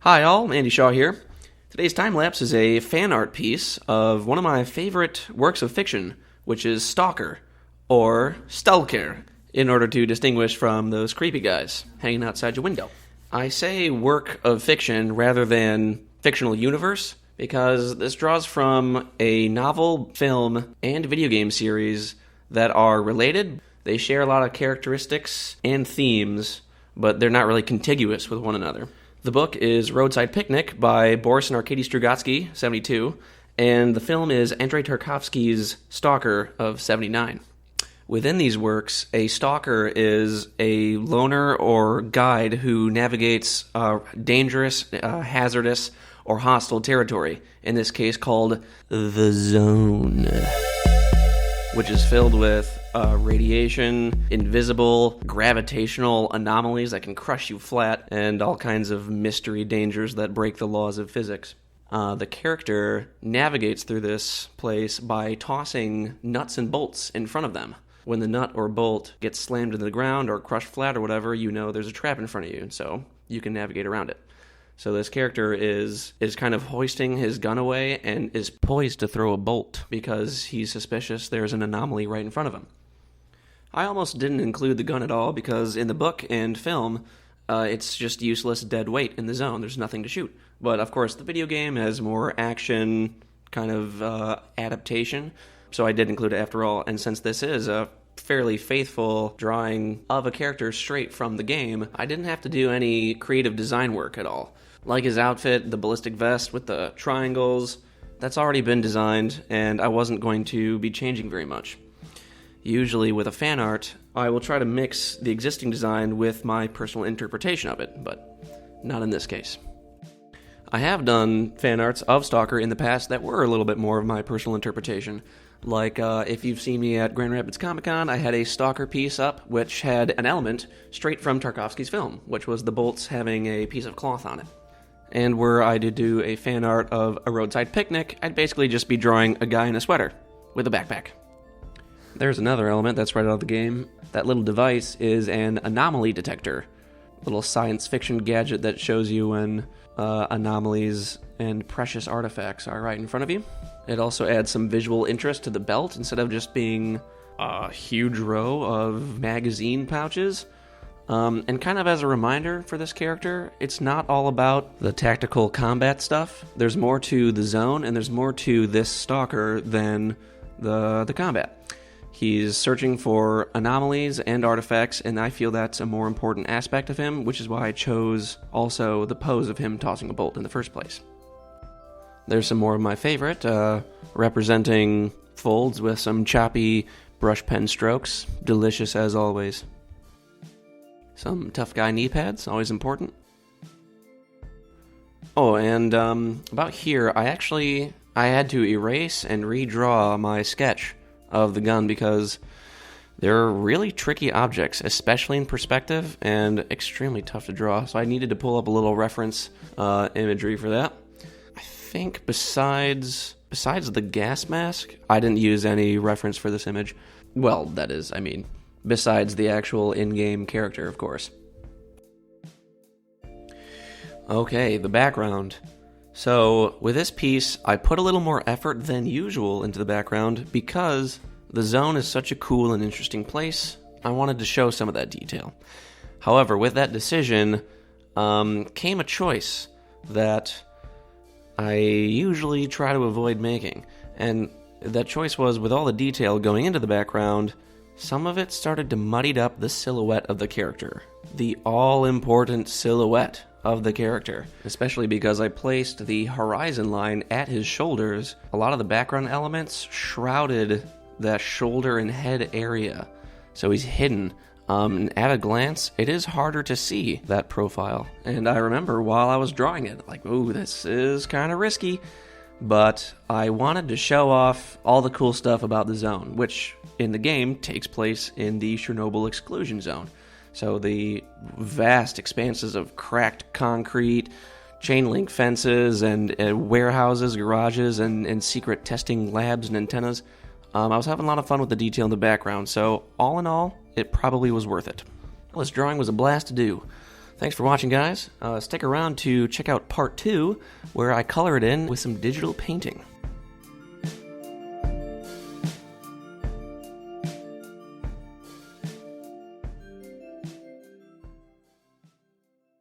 Hi all, Andy Shaw here. Today's time-lapse is a fan art piece of one of my favorite works of fiction, which is Stalker, or S.T.A.L.K.E.R, in order to distinguish from those creepy guys hanging outside your window. I say work of fiction rather than fictional universe, because this draws from a novel, film, and video game series that are related. They share a lot of characteristics and themes, but they're not really contiguous with one another. The book is Roadside Picnic by Boris and Arkady Strugatsky, 72, and the film is Andrei Tarkovsky's Stalker of 79. Within these works, a stalker is a loner or guide who navigates dangerous, hazardous, or hostile territory, in this case called the Zone, which is filled with radiation, invisible, gravitational anomalies that can crush you flat, and all kinds of mystery dangers that break the laws of physics. The character navigates through this place by tossing nuts and bolts in front of them. When the nut or bolt gets slammed into the ground or crushed flat or whatever, you know there's a trap in front of you, so you can navigate around it. So this character is kind of hoisting his gun away and is poised to throw a bolt because he's suspicious there's an anomaly right in front of him. I almost didn't include the gun at all because in the book and film, it's just useless dead weight in the zone. There's nothing to shoot. But of course, the video game has more action kind of adaptation, so I did include it after all. And since this is a fairly faithful drawing of a character straight from the game, I didn't have to do any creative design work at all. Like his outfit, the ballistic vest with the triangles, that's already been designed, and I wasn't going to be changing very much. Usually with a fan art, I will try to mix the existing design with my personal interpretation of it, but not in this case. I have done fan arts of Stalker in the past that were a little bit more of my personal interpretation. Like, if you've seen me at Grand Rapids Comic-Con, I had a Stalker piece up, which had an element straight from Tarkovsky's film, which was the bolts having a piece of cloth on it. And were I to do a fan art of a roadside picnic, I'd basically just be drawing a guy in a sweater with a backpack. There's another element that's right out of the game. That little device is an anomaly detector, a little science fiction gadget that shows you when anomalies and precious artifacts are right in front of you. It also adds some visual interest to the belt instead of just being a huge row of magazine pouches. And kind of as a reminder for this character, it's not all about the tactical combat stuff. There's more to the zone, and there's more to this stalker than the combat. He's searching for anomalies and artifacts, and I feel that's a more important aspect of him, which is why I chose also the pose of him tossing a bolt in the first place. There's some more of my favorite, representing folds with some choppy brush pen strokes. Delicious as always. Some tough guy knee pads, always important. Oh, and about here, I had to erase and redraw my sketch of the gun because they're really tricky objects, especially in perspective, and extremely tough to draw. So I needed to pull up a little reference imagery for that. I think besides the gas mask, I didn't use any reference for this image. Well, that is, besides the actual in-game character, of course. Okay, the background. So, with this piece, I put a little more effort than usual into the background because the zone is such a cool and interesting place. I wanted to show some of that detail. However, with that decision came a choice that I usually try to avoid making. And that choice was, with all the detail going into the background, some of it started to muddy up the silhouette of the character. The all-important silhouette of the character. Especially because I placed the horizon line at his shoulders. A lot of the background elements shrouded that shoulder and head area. So he's hidden. At a glance, it is harder to see that profile. And I remember while I was drawing it, like, ooh, this is kind of risky. But I wanted to show off all the cool stuff about the zone, which in the game takes place in the Chernobyl exclusion zone. So the vast expanses of cracked concrete, chain link fences, and warehouses, garages, and secret testing labs and antennas. I was having a lot of fun with the detail in the background, so all in all, it probably was worth it. This drawing was a blast to do. Thanks for watching, guys. Stick around to check out part 2, where I color it in with some digital painting.